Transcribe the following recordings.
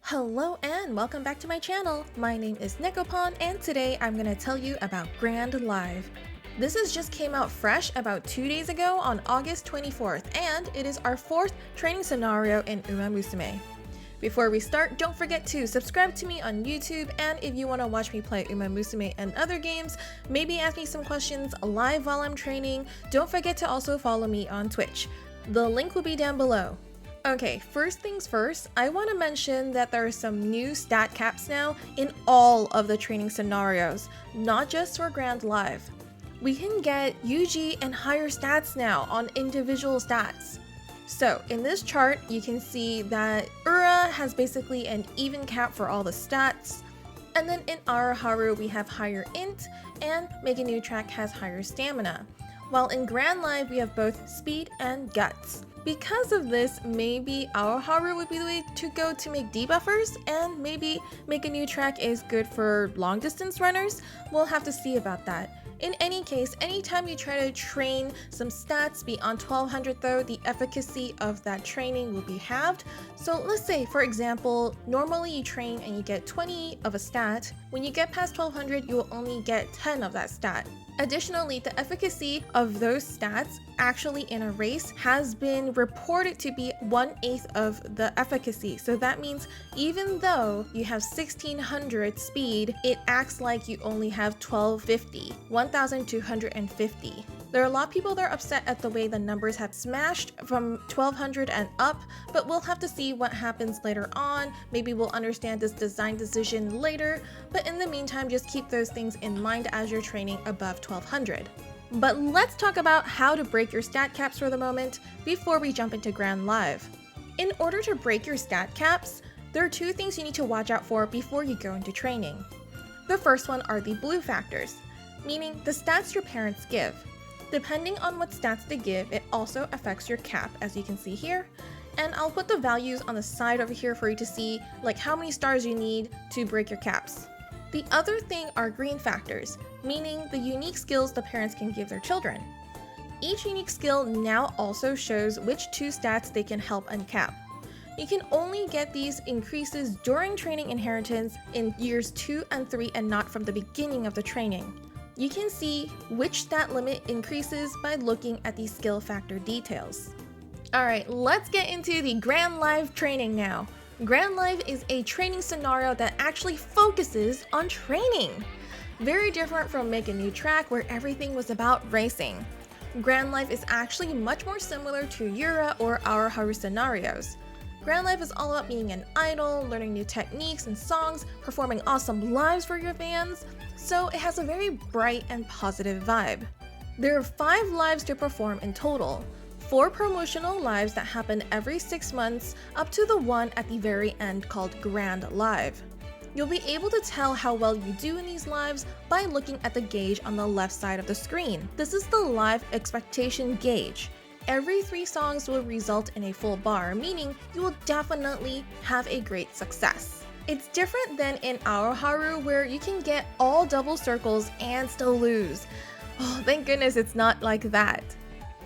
Hello and welcome back to my channel. My name is Nekopon and today I'm going to tell you about Grand Live. This just came out fresh about 2 days ago on August 24th and it is our 4th training scenario in Musume. Before we start, don't forget to subscribe to me on YouTube, and if you want to watch me play Musume and other games, maybe ask me some questions live while I'm training, don't forget to also follow me on Twitch. The link will be down below. Okay, first things first, I want to mention that there are some new stat caps now in all of the training scenarios, not just for Grand Live. We can get UG and higher stats now on individual stats. So in this chart, you can see that Ura has basically an even cap for all the stats. And then in Haru, we have higher int, and Make a New Track has higher stamina. While in Grand Live, we have both speed and guts. Because of this, maybe Haru would be the way to go to make debuffers, and maybe Make a New Track is good for long distance runners. We'll have to see about that. In any case, anytime you try to train some stats beyond 1200 though, the efficacy of that training will be halved. So let's say, for example, normally you train and you get 20 of a stat. When you get past 1200, you will only get 10 of that stat. Additionally, the efficacy of those stats actually in a race has been reported to be 1/8 of the efficacy. So that means even though you have 1600 speed, it acts like you only have 1250, 1250. There are a lot of people that are upset at the way the numbers have smashed from 1200 and up, but we'll have to see what happens later on. Maybe we'll understand this design decision later, but in the meantime, just keep those things in mind as you're training above 1200. But let's talk about how to break your stat caps for the moment before we jump into Grand Live. In order to break your stat caps, there are 2 things you need to watch out for before you go into training. The first one are the blue factors, meaning the stats your parents give. Depending on what stats they give, it also affects your cap, as you can see here. And I'll put the values on the side over here for you to see like how many stars you need to break your caps. The other thing are green factors, meaning the unique skills the parents can give their children. Each unique skill now also shows which 2 stats they can help uncap. You can only get these increases during training inheritance in years 2 and 3 and not from the beginning of the training. You can see which stat limit increases by looking at these skill factor details. Alright, let's get into the Grand Live training now. Grand Live is a training scenario that actually focuses on training. Very different from Make a New Track where everything was about racing. Grand Live is actually much more similar to Yura or our Haru scenarios. Grand Live is all about being an idol, learning new techniques and songs, performing awesome lives for your fans, so it has a very bright and positive vibe. There are 5 lives to perform in total, 4 promotional lives that happen every 6 months, up to the one at the very end called Grand Live. You'll be able to tell how well you do in these lives by looking at the gauge on the left side of the screen. This is the live expectation gauge. Every 3 songs will result in a full bar, meaning you will definitely have a great success. It's different than in our Haru where you can get all double circles and still lose. Oh, thank goodness it's not like that.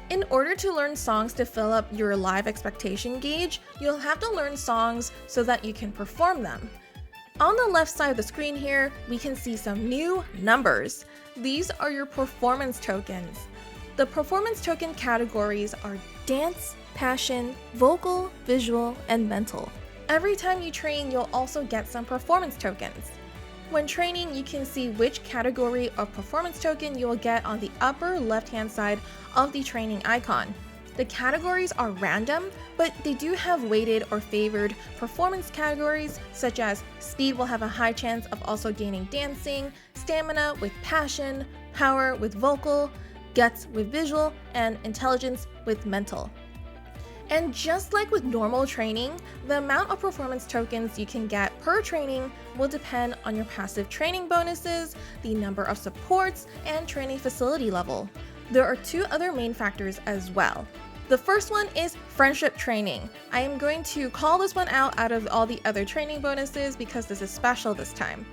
In order to learn songs to fill up your live expectation gauge, you'll have to learn songs so that you can perform them. On the left side of the screen here, we can see some new numbers. These are your performance tokens. The performance token categories are dance, passion, vocal, visual, and mental. Every time you train, you'll also get some performance tokens. When training, you can see which category of performance token you will get on the upper left-hand side of the training icon. The categories are random, but they do have weighted or favored performance categories, such as speed will have a high chance of also gaining dancing, stamina with passion, power with vocal, guts with visual, and intelligence with mental. And just like with normal training, the amount of performance tokens you can get per training will depend on your passive training bonuses, the number of supports, and training facility level. There are 2 other main factors as well. The first one is friendship training. I am going to call this one out of all the other training bonuses because this is special this time.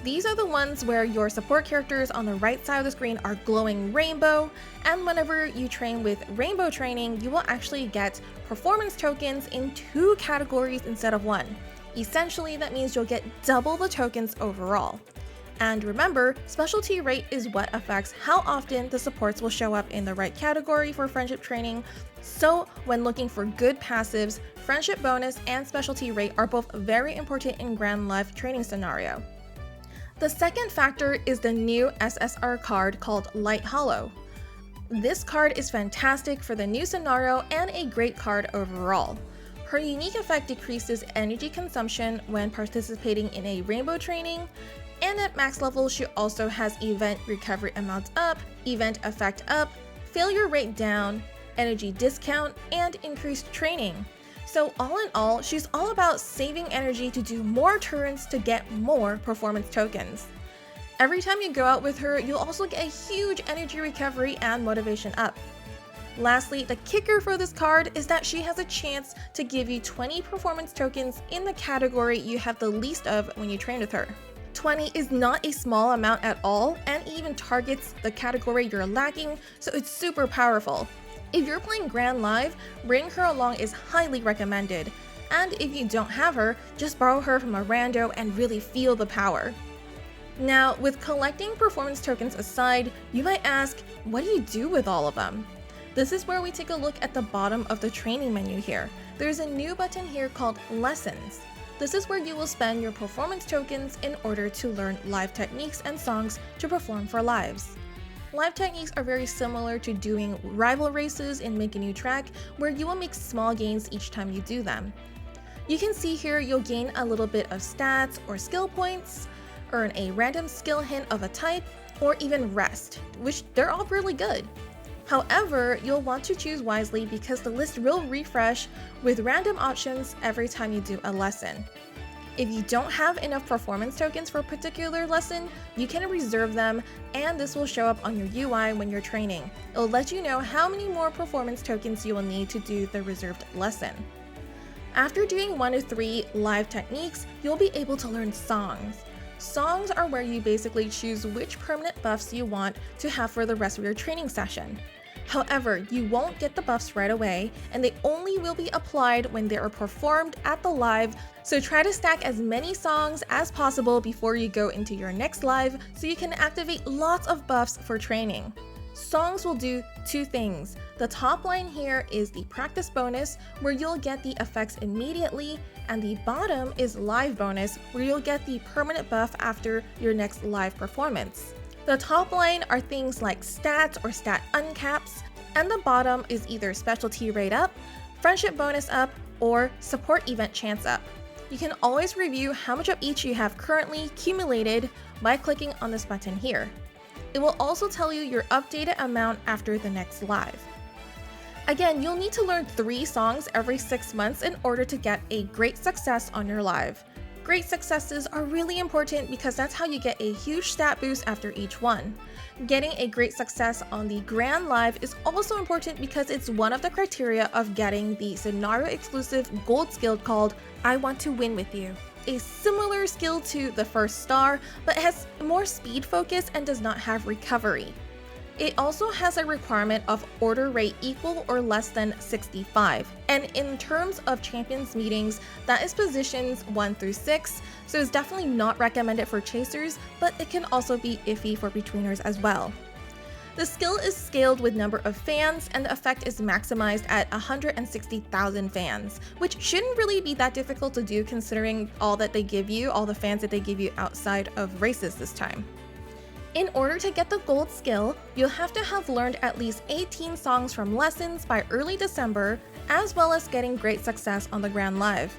These are the ones where your support characters on the right side of the screen are glowing rainbow, and whenever you train with rainbow training, you will actually get performance tokens in 2 categories instead of 1. Essentially, that means you'll get double the tokens overall. And remember, specialty rate is what affects how often the supports will show up in the right category for friendship training. So when looking for good passives, friendship bonus and specialty rate are both very important in Grand Live training scenario. The second factor is the new SSR card called Light Hollow. This card is fantastic for the new scenario and a great card overall. Her unique effect decreases energy consumption when participating in a rainbow training, and at max level she also has event recovery amounts up, event effect up, failure rate down, energy discount, and increased training. So all in all, she's all about saving energy to do more turns to get more performance tokens. Every time you go out with her, you'll also get a huge energy recovery and motivation up. Lastly, the kicker for this card is that she has a chance to give you 20 performance tokens in the category you have the least of when you train with her. 20 is not a small amount at all and even targets the category you're lacking, so it's super powerful. If you're playing Grand Live, bringing her along is highly recommended, and if you don't have her, just borrow her from a rando and really feel the power. Now, with collecting performance tokens aside, you might ask, what do you do with all of them? This is where we take a look at the bottom of the training menu here. There's a new button here called Lessons. This is where you will spend your performance tokens in order to learn live techniques and songs to perform for lives. Live techniques are very similar to doing rival races in Make a New Track, where you will make small gains each time you do them. You can see here you'll gain a little bit of stats or skill points, earn a random skill hint of a type, or even rest, which they're all really good. However, you'll want to choose wisely because the list will refresh with random options every time you do a lesson. If you don't have enough performance tokens for a particular lesson, you can reserve them, and this will show up on your UI when you're training. It'll let you know how many more performance tokens you will need to do the reserved lesson. After doing 1 to 3 live techniques, you'll be able to learn songs. Songs are where you basically choose which permanent buffs you want to have for the rest of your training session. However, you won't get the buffs right away, and they only will be applied when they are performed at the live, so try to stack as many songs as possible before you go into your next live so you can activate lots of buffs for training. Songs will do 2 things. The top line here is the practice bonus, where you'll get the effects immediately, and the bottom is live bonus, where you'll get the permanent buff after your next live performance. The top line are things like stats or stat uncaps, and the bottom is either specialty rate up, friendship bonus up, or support event chance up. You can always review how much of each you have currently accumulated by clicking on this button here. It will also tell you your updated amount after the next live. Again, you'll need to learn 3 songs every 6 months in order to get a great success on your live. Great successes are really important because that's how you get a huge stat boost after each one. Getting a great success on the Grand Live is also important because it's one of the criteria of getting the scenario exclusive gold skill called I Want to Win With You. A similar skill to the first star, but has more speed focus and does not have recovery. It also has a requirement of order rate equal or less than 65, and in terms of champions meetings, that is positions 1 through 6, so it's definitely not recommended for chasers, but it can also be iffy for betweeners as well. The skill is scaled with number of fans, and the effect is maximized at 160,000 fans, which shouldn't really be that difficult to do considering all that they give you, all the fans that they give you outside of races this time. In order to get the gold skill, you'll have to have learned at least 18 songs from lessons by early December, as well as getting great success on the Grand Live.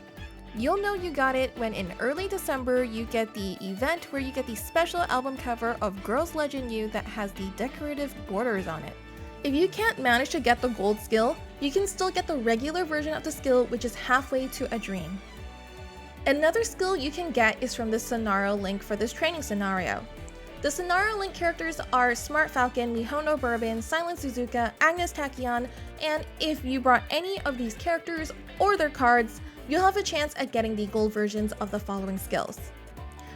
You'll know you got it when in early December you get the event where you get the special album cover of Girls Legend U that has the decorative borders on it. If you can't manage to get the gold skill, you can still get the regular version of the skill, which is halfway to a dream. Another skill you can get is from the scenario link for this training scenario. The scenario link characters are Smart Falcon, Mihono Bourbon, Silent Suzuka, Agnes Tachyon, and if you brought any of these characters or their cards, you'll have a chance at getting the gold versions of the following skills.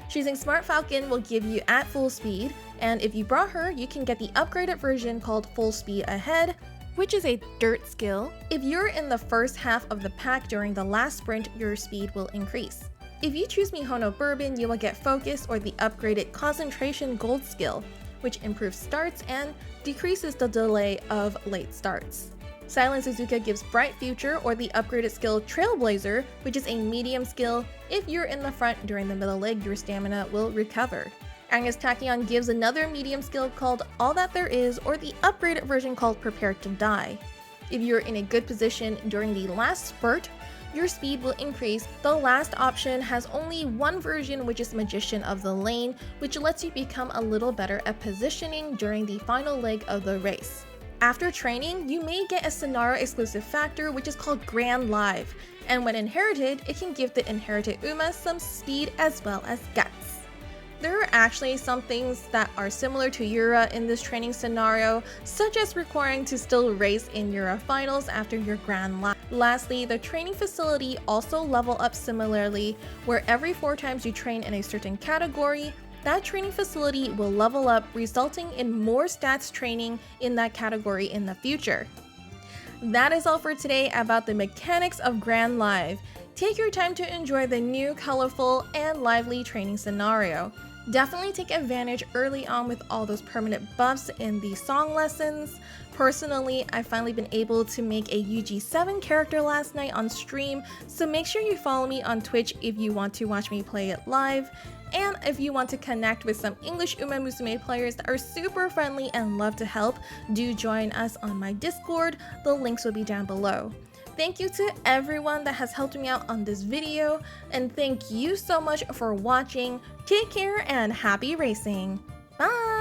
Choosing Smart Falcon will give you at full speed, and if you brought her, you can get the upgraded version called Full Speed Ahead, which is a dirt skill. If you're in the first half of the pack during the last sprint, your speed will increase. If you choose Mihono Bourbon, you will get Focus or the upgraded Concentration Gold skill, which improves starts and decreases the delay of late starts. Silent Suzuka gives Bright Future or the upgraded skill Trailblazer, which is a medium skill. If you're in the front during the middle leg, your stamina will recover. Angus Tachyon gives another medium skill called All That There Is or the upgraded version called Prepare to Die. If you're in a good position during the last spurt, your speed will increase. The last option has only one version, which is Magician of the Lane, which lets you become a little better at positioning during the final leg of the race. After training, you may get a scenario exclusive factor which is called Grand Live, and when inherited, it can give the inherited Uma some speed as well as guts. There are actually some things that are similar to Yura in this training scenario, such as requiring to still race in Yura finals after your Grand Live. Lastly, the training facility also level up similarly, where every 4 times you train in a certain category, that training facility will level up, resulting in more stats training in that category in the future. That is all for today about the mechanics of Grand Live. Take your time to enjoy the new, colorful, and lively training scenario. Definitely take advantage early on with all those permanent buffs in the song lessons. Personally, I've finally been able to make a UG7 character last night on stream, so make sure you follow me on Twitch if you want to watch me play it live. And if you want to connect with some English Uma Musume players that are super friendly and love to help, do join us on my Discord. The links will be down below. Thank you to everyone that has helped me out on this video, and thank you so much for watching. Take care and happy racing. Bye!